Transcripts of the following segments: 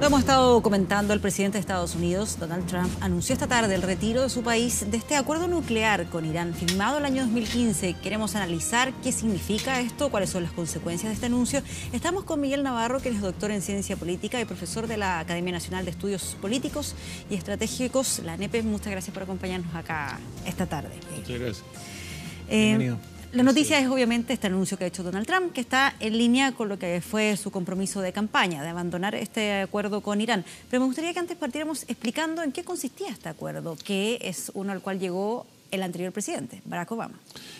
hemos estado comentando, el presidente de Estados Unidos, Donald Trump, anunció esta tarde el retiro de su país de este acuerdo nuclear con Irán, firmado el año 2015. Queremos analizar qué significa esto, cuáles son las consecuencias de este anuncio. Estamos con Miguel Navarro, que es doctor en ciencia política y profesor de la Academia Nacional de Estudios Políticos y Estratégicos, la ANEP. Muchas gracias por acompañarnos acá esta tarde. Muchas gracias. Bienvenido. La noticia es obviamente este anuncio que ha hecho Donald Trump, que está en línea con lo que fue su compromiso de campaña, de abandonar este acuerdo con Irán. Pero me gustaría que antes partiéramos explicando en qué consistía este acuerdo, que es uno al cual llegó el anterior presidente, Barack Obama.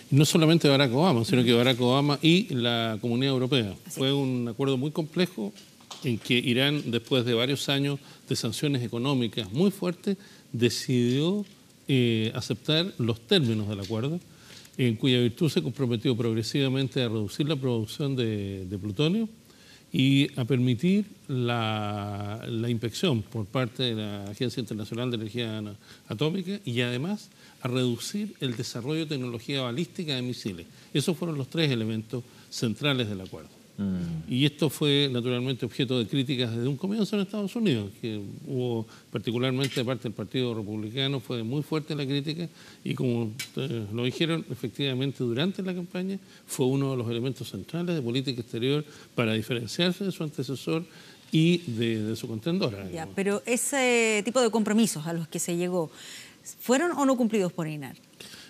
No solamente Barack Obama, sino que Barack Obama y la Comunidad Europea. Fue un acuerdo muy complejo en que Irán, después de varios años de sanciones económicas muy fuertes, decidió aceptar los términos del acuerdo, en cuya virtud se comprometió progresivamente a reducir la producción de plutonio y a permitir la inspección por parte de la Agencia Internacional de Energía Atómica y además a reducir el desarrollo de tecnología balística de misiles. Esos fueron los tres elementos centrales del acuerdo. Y esto fue naturalmente objeto de críticas desde un comienzo en Estados Unidos, que hubo particularmente de parte del Partido Republicano, fue muy fuerte la crítica y como ustedes lo dijeron, efectivamente durante la campaña fue uno de los elementos centrales de política exterior para diferenciarse de su antecesor y de su contendora. Ya, pero ese tipo de compromisos a los que se llegó, ¿fueron o no cumplidos por Irán?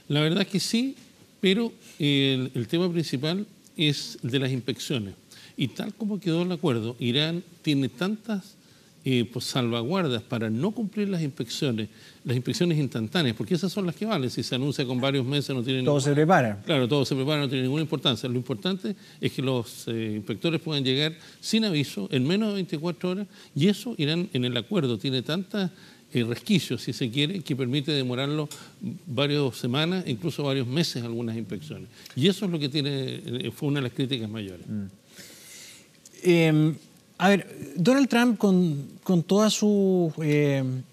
La verdad es que sí, pero el tema principal es de las inspecciones. Y tal como quedó el acuerdo, Irán tiene tantas salvaguardas para no cumplir las inspecciones instantáneas, porque esas son las que valen. Si se anuncia con varios meses no tiene todo se prepara. Claro, todo se prepara, no tiene ninguna importancia. Lo importante es que los inspectores puedan llegar sin aviso, en menos de 24 horas, y eso Irán en el acuerdo tiene tantas resquicios, si se quiere, que permite demorarlo varias semanas, incluso varios meses algunas inspecciones. Y eso es lo que fue una de las críticas mayores. A ver, Donald Trump con todas sus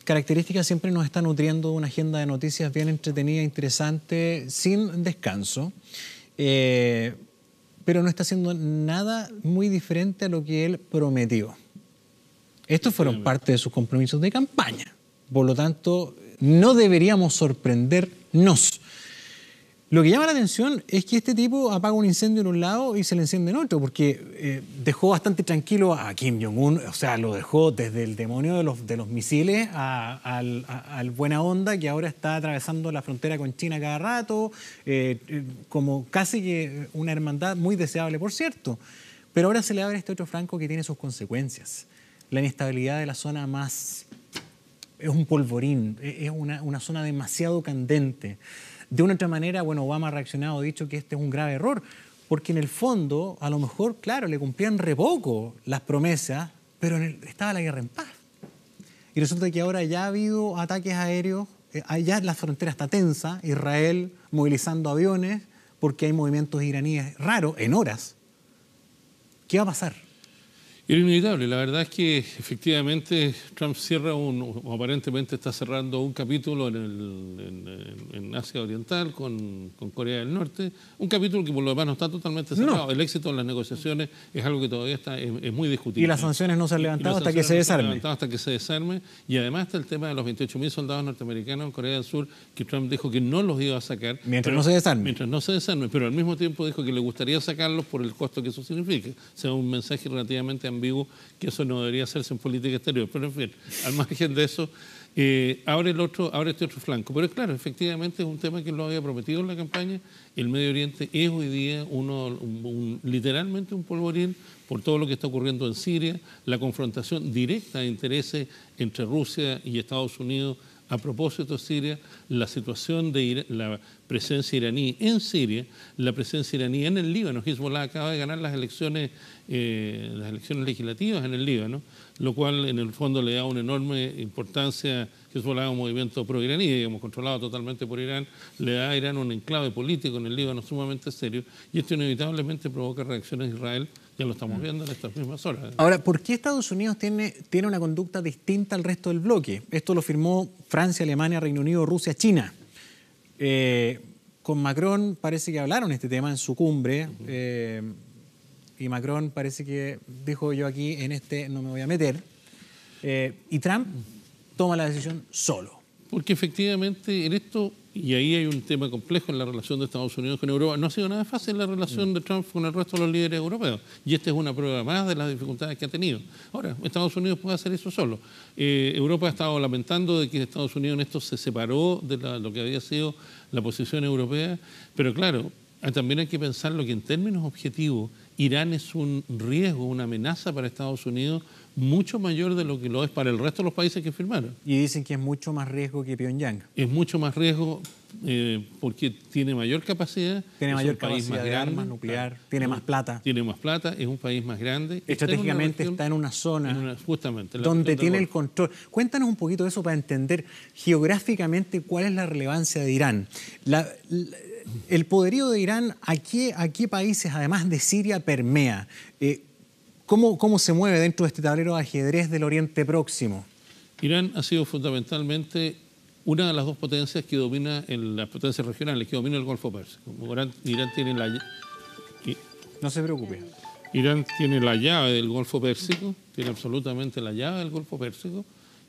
características siempre nos está nutriendo una agenda de noticias bien entretenida, interesante, sin descanso, pero no está haciendo nada muy diferente a lo que él prometió. Estos fueron parte de sus compromisos de campaña. Por lo tanto, no deberíamos sorprendernos. Lo que llama la atención es que este tipo apaga un incendio en un lado y se le enciende en otro, porque dejó bastante tranquilo a Kim Jong-un, o sea, lo dejó desde el demonio de los misiles al buena onda, que ahora está atravesando la frontera con China cada rato, como casi que una hermandad muy deseable, por cierto. Pero ahora se le abre este otro flanco que tiene sus consecuencias. La inestabilidad de la zona es un polvorín, es una zona demasiado candente. De una otra manera, bueno, Obama ha reaccionado, ha dicho que este es un grave error, porque en el fondo, a lo mejor, claro, le cumplían re poco las promesas, pero estaba la guerra en paz. Y resulta que ahora ya ha habido ataques aéreos, ya la frontera está tensa, Israel movilizando aviones, porque hay movimientos iraníes raros en horas. ¿Qué va a pasar? Era inevitable. La verdad es que efectivamente Trump cierra o aparentemente está cerrando un capítulo en Asia Oriental con Corea del Norte. Un capítulo que por lo demás no está totalmente cerrado. No. El éxito de las negociaciones es algo que todavía es muy discutible. Y las sanciones no se han levantado hasta que se desarme. Hasta que se desarme. Y además está el tema de los 28.000 soldados norteamericanos en Corea del Sur, que Trump dijo que no los iba a sacar. Mientras no se desarme. Mientras no se desarme. Pero al mismo tiempo dijo que le gustaría sacarlos por el costo que eso significa. O sea, un mensaje relativamente ambiguo, que eso no debería hacerse en política exterior. Pero en fin, al margen de eso, abre este otro flanco. Pero claro, efectivamente es un tema que lo había prometido en la campaña. El Medio Oriente es hoy día literalmente un polvorín por todo lo que está ocurriendo en Siria, la confrontación directa de intereses entre Rusia y Estados Unidos a propósito de Siria, la situación de la presencia iraní en Siria, la presencia iraní en el Líbano. Hezbollah acaba de ganar las elecciones legislativas en el Líbano, lo cual en el fondo le da una enorme importancia. Hezbollah es un movimiento pro-iraní, digamos, controlado totalmente por Irán, le da a Irán un enclave político en el Líbano sumamente serio, y esto inevitablemente provoca reacciones de Israel. Ya lo estamos viendo en estas mismas horas. Ahora, ¿por qué Estados Unidos tiene una conducta distinta al resto del bloque? Esto lo firmó Francia, Alemania, Reino Unido, Rusia, China. Con Macron parece que hablaron este tema en su cumbre, y Macron parece que dijo: yo aquí en este no me voy a meter. Y Trump toma la decisión solo. Porque efectivamente en esto, y ahí hay un tema complejo en la relación de Estados Unidos con Europa, no ha sido nada fácil la relación de Trump con el resto de los líderes europeos. Y esta es una prueba más de las dificultades que ha tenido. Ahora, Estados Unidos puede hacer eso solo. Europa ha estado lamentando de que Estados Unidos en esto se separó de lo que había sido la posición europea, pero claro, también hay que pensarlo que en términos objetivos, Irán es un riesgo, una amenaza para Estados Unidos mucho mayor de lo que lo es para el resto de los países que firmaron. Y dicen que es mucho más riesgo que Pyongyang. Es mucho más riesgo porque tiene mayor capacidad. Tiene mayor capacidad de armas nuclear, tiene más plata. Tiene más plata, es un país más grande. Estratégicamente está en una zona justamente, donde tiene el control. Cuéntanos un poquito de eso para entender geográficamente cuál es la relevancia de Irán. El poderío de Irán, ¿a qué países, además de Siria, permea? ¿Cómo se mueve dentro de este tablero de ajedrez del Oriente Próximo? Irán ha sido fundamentalmente una de las dos potencias que domina, en las potencias regionales, que domina el Golfo Pérsico. Irán tiene no se preocupe. Irán tiene la llave del Golfo Pérsico, tiene absolutamente la llave del Golfo Pérsico,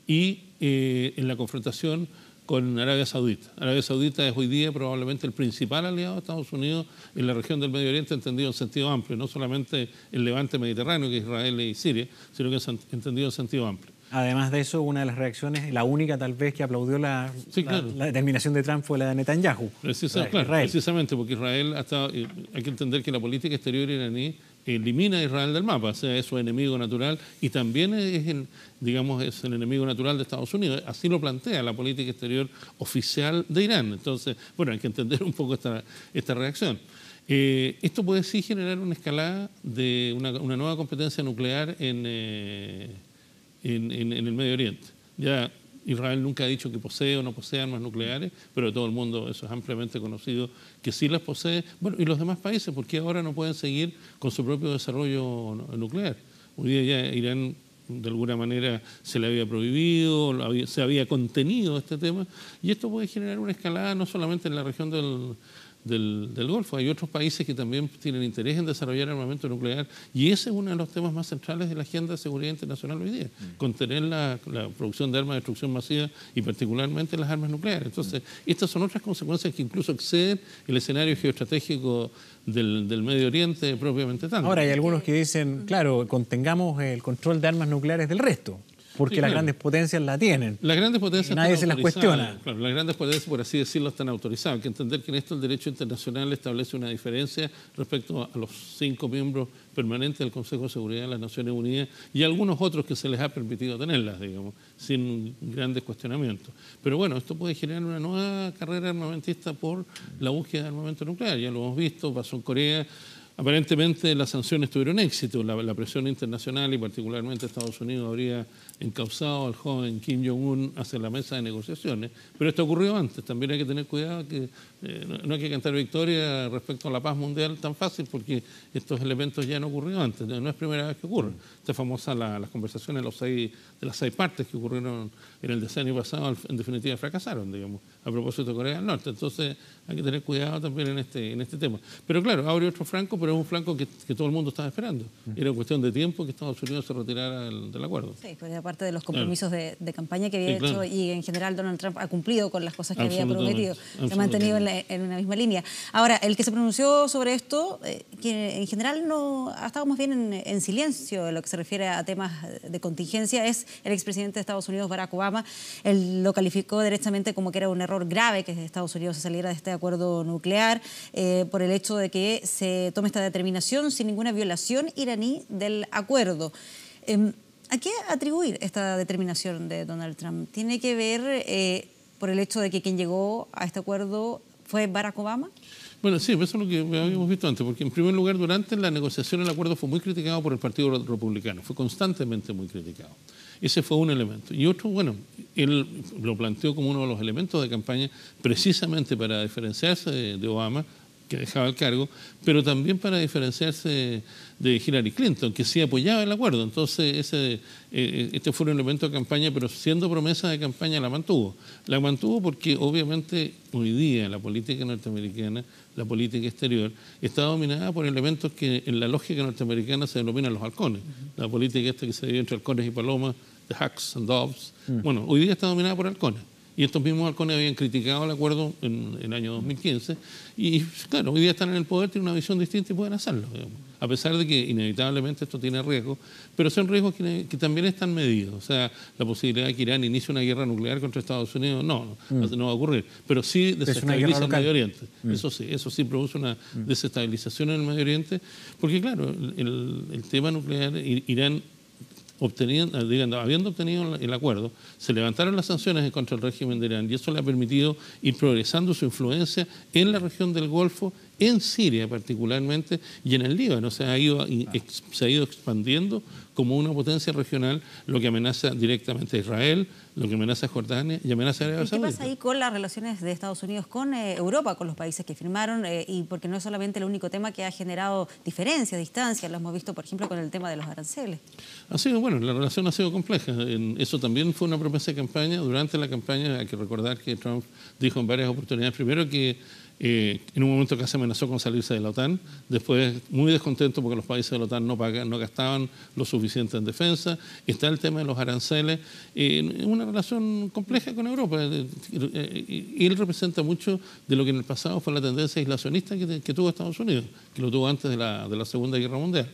y en la confrontación con Arabia Saudita. Arabia Saudita es hoy día probablemente el principal aliado de Estados Unidos en la región del Medio Oriente, entendido en sentido amplio, no solamente el levante mediterráneo, que es Israel y Siria, sino que es entendido en sentido amplio. Además de eso, una de las reacciones, la única tal vez que aplaudió la determinación de Trump fue la de Netanyahu. Precisamente porque Israel ha estado, hay que entender que la política exterior iraní elimina a Israel del mapa, o sea, es su enemigo natural y también es el enemigo natural de Estados Unidos. Así lo plantea la política exterior oficial de Irán. Entonces, bueno, hay que entender un poco esta reacción. Esto puede sí generar una escalada de una nueva competencia nuclear en el Medio Oriente. Ya Israel nunca ha dicho que posee o no posee armas nucleares, pero todo el mundo, eso es ampliamente conocido, que sí las posee. Bueno, y los demás países, ¿por qué ahora no pueden seguir con su propio desarrollo nuclear? Hoy día ya Irán, de alguna manera, se le había prohibido, se había contenido este tema, y esto puede generar una escalada no solamente en la región del Golfo. Hay otros países que también tienen interés en desarrollar armamento nuclear y ese es uno de los temas más centrales de la agenda de seguridad internacional hoy día, contener la producción de armas de destrucción masiva y particularmente las armas nucleares. Entonces, estas son otras consecuencias que incluso exceden el escenario geoestratégico del Medio Oriente propiamente tanto. Ahora, hay algunos que dicen, claro, contengamos el control de armas nucleares del resto. Porque sí, las grandes potencias la tienen. Las grandes potencias nadie se las cuestiona. Claro, las grandes potencias, por así decirlo, están autorizadas. Hay que entender que en esto el derecho internacional establece una diferencia respecto a los 5 miembros permanentes del Consejo de Seguridad de las Naciones Unidas y algunos otros que se les ha permitido tenerlas, digamos, sin grandes cuestionamientos. Pero bueno, esto puede generar una nueva carrera armamentista por la búsqueda de armamento nuclear. Ya lo hemos visto, pasó en Corea. Aparentemente las sanciones tuvieron éxito, la presión internacional y particularmente Estados Unidos habría encauzado al joven Kim Jong-un hacia la mesa de negociaciones, pero esto ocurrió antes, también hay que tener cuidado que no hay que cantar victoria respecto a la paz mundial tan fácil porque estos elementos ya han ocurrido antes, no es primera vez que ocurre. Esta famosa las conversaciones de las 6 partes que ocurrieron en el decenio pasado, en definitiva fracasaron, digamos, a propósito de Corea del Norte, entonces hay que tener cuidado también en este tema. Pero claro, abre otro flanco, pero es un flanco que todo el mundo estaba esperando. Era cuestión de tiempo que Estados Unidos se retirara del acuerdo. Sí, pues aparte de los compromisos de campaña que había hecho y en general Donald Trump ha cumplido con las cosas que había prometido. Se ha mantenido en una misma línea. Ahora, el que se pronunció sobre esto, que en general no ha estado más bien en silencio en lo que se refiere a temas de contingencia, es el expresidente de Estados Unidos, Barack Obama. Él lo calificó directamente como que era un error grave que Estados Unidos se saliera de este acuerdo nuclear por el hecho de que se tome esta determinación sin ninguna violación iraní del acuerdo. ¿A qué atribuir esta determinación de Donald Trump? ¿Tiene que ver por el hecho de que quien llegó a este acuerdo fue Barack Obama? Bueno, sí, eso es lo que habíamos visto antes, porque en primer lugar, durante la negociación el acuerdo fue muy criticado por el Partido Republicano, fue constantemente muy criticado. Ese fue un elemento. Y otro, bueno, él lo planteó como uno de los elementos de campaña precisamente para diferenciarse de Obama, que dejaba el cargo, pero también para diferenciarse de Hillary Clinton, que sí apoyaba el acuerdo. Entonces, este fue un elemento de campaña, pero siendo promesa de campaña la mantuvo. La mantuvo porque obviamente hoy día la política norteamericana, la política exterior, está dominada por elementos que en la lógica norteamericana se denominan los halcones. La política esta que se divide entre halcones y palomas, the hawks and doves. Bueno, hoy día está dominada por halcones. Y estos mismos halcones habían criticado el acuerdo en el año 2015 y claro, hoy día están en el poder, tienen una visión distinta y pueden hacerlo, digamos. A pesar de que inevitablemente esto tiene riesgos, pero son riesgos que también están medidos. O sea, la posibilidad de que Irán inicie una guerra nuclear contra Estados Unidos, no va a ocurrir. Pero sí desestabiliza el Medio Oriente. Eso sí produce una desestabilización en el Medio Oriente, porque claro, el tema nuclear, Irán habiendo obtenido el acuerdo, se levantaron las sanciones contra el régimen de Irán y eso le ha permitido ir progresando su influencia en la región del Golfo, en Siria particularmente y en el Líbano. Se ha ido expandiendo como una potencia regional, lo que amenaza directamente a Israel, lo que amenaza a Jordania y amenaza a Arabia Saudita. ¿Qué pasa ahí con las relaciones de Estados Unidos con Europa, con los países que firmaron? Y porque no es solamente el único tema que ha generado diferencias, distancias, lo hemos visto, por ejemplo, con el tema de los aranceles. La relación ha sido compleja. Eso también fue una promesa de campaña. Durante la campaña hay que recordar que Trump dijo en varias oportunidades, primero que en un momento casi amenazó con salirse de la OTAN, después muy descontento porque los países de la OTAN no gastaban lo suficiente en defensa. Está el tema de los aranceles, una relación compleja con Europa. Y él representa mucho de lo que en el pasado fue la tendencia aislacionista que tuvo Estados Unidos, que lo tuvo antes de la Segunda Guerra Mundial.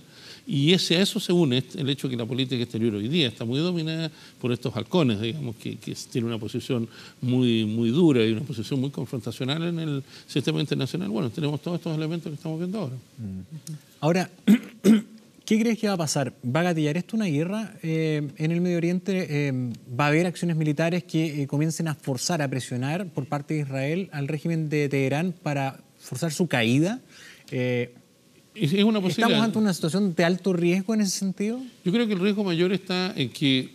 Y a eso se une el hecho que la política exterior hoy día está muy dominada por estos halcones, digamos, que tienen una posición muy, muy dura y una posición muy confrontacional en el sistema internacional. Bueno, tenemos todos estos elementos que estamos viendo ahora. Ahora, ¿qué crees que va a pasar? ¿Va a gatillar esto una guerra en el Medio Oriente? ¿Va a haber acciones militares que comiencen a forzar, a presionar por parte de Israel al régimen de Teherán para forzar su caída? Es una posibilidad. ¿Estamos ante una situación de alto riesgo en ese sentido? Yo creo que el riesgo mayor está en que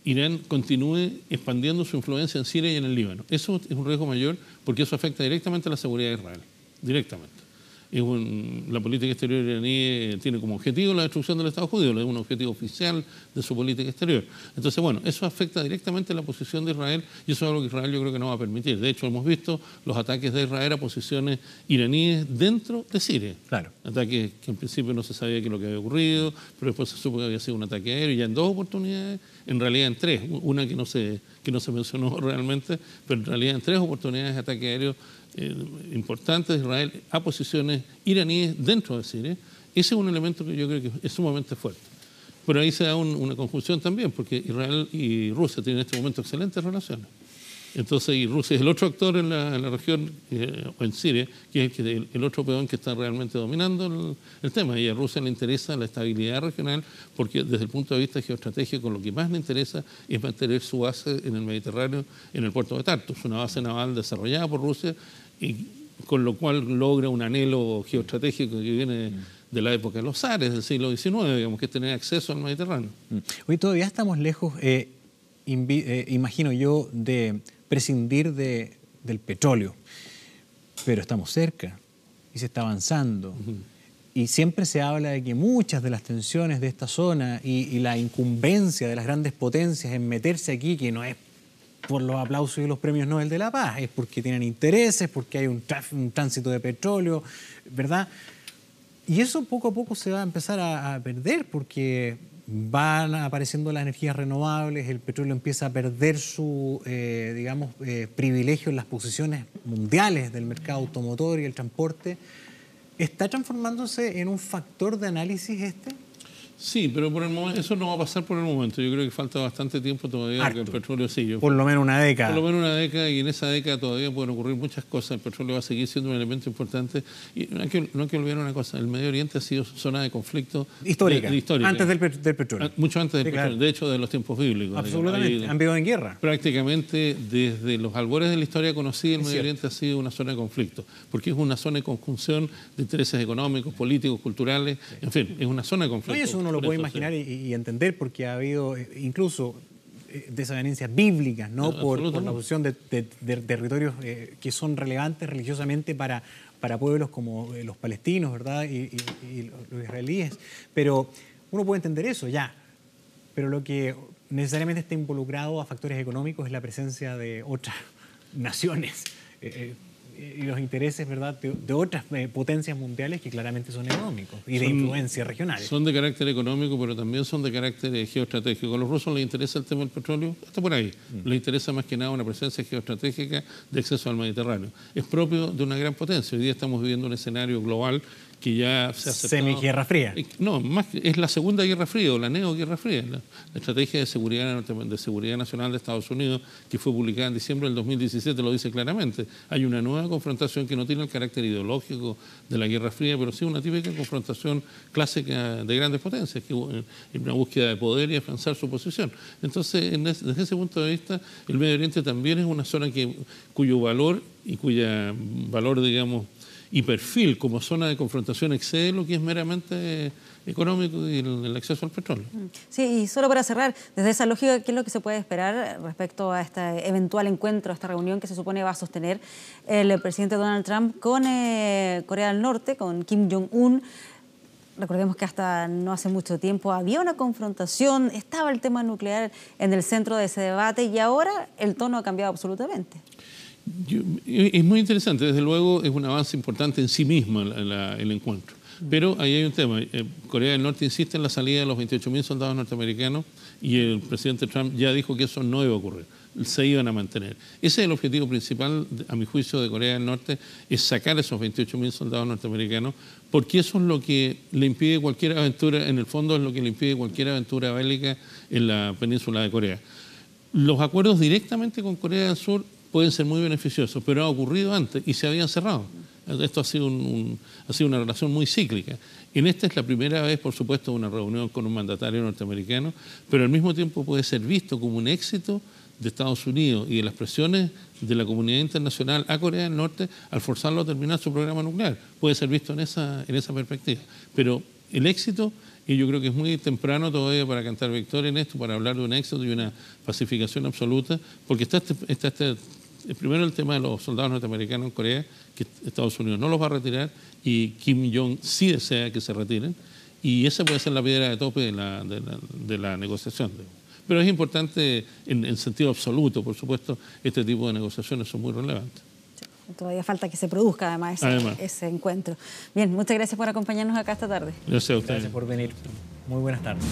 Irán continúe expandiendo su influencia en Siria y en el Líbano. Eso es un riesgo mayor porque eso afecta directamente a la seguridad de Israel. Directamente. La política exterior iraní tiene como objetivo la destrucción del Estado judío, es un objetivo oficial de su política exterior. Entonces, eso afecta directamente la posición de Israel y eso es algo que Israel yo creo que no va a permitir. De hecho, hemos visto los ataques de Israel a posiciones iraníes dentro de Siria. Claro. Ataques que en principio no se sabía qué es lo que había ocurrido, pero después se supo que había sido un ataque aéreo, ya en 2 oportunidades, en realidad en 3, una que no se mencionó realmente, pero en realidad en 3 oportunidades de ataque aéreo importantes de Israel a posiciones iraníes dentro de Siria. Ese es un elemento que yo creo que es sumamente fuerte. Pero ahí se da una conjunción también, porque Israel y Rusia tienen en este momento excelentes relaciones. Entonces, y Rusia es el otro actor en la región, o en Siria, que es el otro peón que está realmente dominando el tema. Y a Rusia le interesa la estabilidad regional, porque desde el punto de vista geoestratégico lo que más le interesa es mantener su base en el Mediterráneo, en el puerto de Tartus, una base naval desarrollada por Rusia, y con lo cual logra un anhelo geoestratégico que viene de la época de los zares del siglo XIX, digamos, que es tener acceso al Mediterráneo. Hoy todavía estamos lejos, imagino yo, de prescindir del petróleo, pero estamos cerca y se está avanzando. Y siempre se habla de que muchas de las tensiones de esta zona y la incumbencia de las grandes potencias en meterse aquí, que no es por los aplausos y los premios Nobel de la Paz, es porque tienen intereses, porque hay un tránsito de petróleo, ¿verdad? Y eso poco a poco se va a empezar a perder porque van apareciendo las energías renovables, el petróleo empieza a perder su, privilegio en las posiciones mundiales del mercado automotor y el transporte. ¿Está transformándose en un factor de análisis este? Sí, pero por el momento, eso no va a pasar por el momento. Yo creo que falta bastante tiempo todavía que el petróleo sigue. Por lo menos una década. Por lo menos una década, y en esa década todavía pueden ocurrir muchas cosas. El petróleo va a seguir siendo un elemento importante. Y no hay que olvidar una cosa, el Medio Oriente ha sido zona de conflicto histórica. Antes del petróleo. Mucho antes del petróleo, claro. De hecho de los tiempos bíblicos. Absolutamente, han vivido en guerra. Prácticamente desde los albores de la historia conocida, el Medio Oriente ha sido una zona de conflicto, porque es una zona de conjunción de intereses económicos, políticos, culturales, en fin, es una zona de conflicto. Oye, eso uno lo puede imaginar y entender, porque ha habido incluso desavenencias bíblicas, ¿no? Por la posición de territorios que son relevantes religiosamente para para pueblos como los palestinos, ¿verdad? Y los israelíes. Pero uno puede entender eso, ya. Pero lo que necesariamente está involucrado a factores económicos es la presencia de otras naciones y los intereses, ¿verdad?, de otras potencias mundiales que claramente son económicos y de influencia regional. Son de carácter económico, pero también son de carácter geoestratégico. A los rusos les interesa el tema del petróleo, hasta por ahí. Les interesa más que nada una presencia geoestratégica de acceso al Mediterráneo. Es propio de una gran potencia. Hoy día estamos viviendo un escenario global que ya se ha aceptado. Semiguerra fría. No, más es la segunda guerra fría o la neoguerra fría. La estrategia de seguridad nacional de Estados Unidos, que fue publicada en diciembre del 2017, lo dice claramente. Hay una nueva confrontación que no tiene el carácter ideológico de la guerra fría, pero sí una típica confrontación clásica de grandes potencias, que en una búsqueda de poder y afianzar su posición. Entonces, desde ese punto de vista, el Medio Oriente también es una zona cuyo valor digamos, y perfil como zona de confrontación excede lo que es meramente económico y el acceso al petróleo. Sí, y solo para cerrar, desde esa lógica, ¿qué es lo que se puede esperar respecto a este eventual encuentro, a esta reunión que se supone va a sostener el presidente Donald Trump con Corea del Norte, con Kim Jong-un? Recordemos que hasta no hace mucho tiempo había una confrontación, estaba el tema nuclear en el centro de ese debate y ahora el tono ha cambiado absolutamente. Es muy interesante, desde luego es un avance importante en sí mismo el encuentro. Pero ahí hay un tema. Corea del Norte insiste en la salida de los 28.000 soldados norteamericanos y el presidente Trump ya dijo que eso no iba a ocurrir, se iban a mantener. Ese es el objetivo principal, a mi juicio, de Corea del Norte, es sacar esos 28.000 soldados norteamericanos, porque eso es lo que le impide cualquier aventura, en el fondo es lo que le impide cualquier aventura bélica en la península de Corea. Los acuerdos directamente con Corea del Sur pueden ser muy beneficiosos, pero ha ocurrido antes y se habían cerrado. Esto ha sido una relación muy cíclica. En esta es la primera vez, por supuesto, una reunión con un mandatario norteamericano, pero al mismo tiempo puede ser visto como un éxito de Estados Unidos y de las presiones de la comunidad internacional a Corea del Norte al forzarlo a terminar su programa nuclear. Puede ser visto en esa perspectiva. Pero el éxito, y yo creo que es muy temprano todavía para cantar victoria en esto, para hablar de un éxito y una pacificación absoluta, porque está primero el tema de los soldados norteamericanos en Corea, que Estados Unidos no los va a retirar y Kim Jong sí desea que se retiren, y esa puede ser la piedra de tope de la negociación. Pero es importante en sentido absoluto, por supuesto, este tipo de negociaciones son muy relevantes. Todavía falta que se produzca además ese encuentro. Bien, muchas gracias por acompañarnos acá esta tarde. Gracias a ustedes. Gracias por venir. Muy buenas tardes.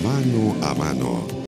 Mano a mano.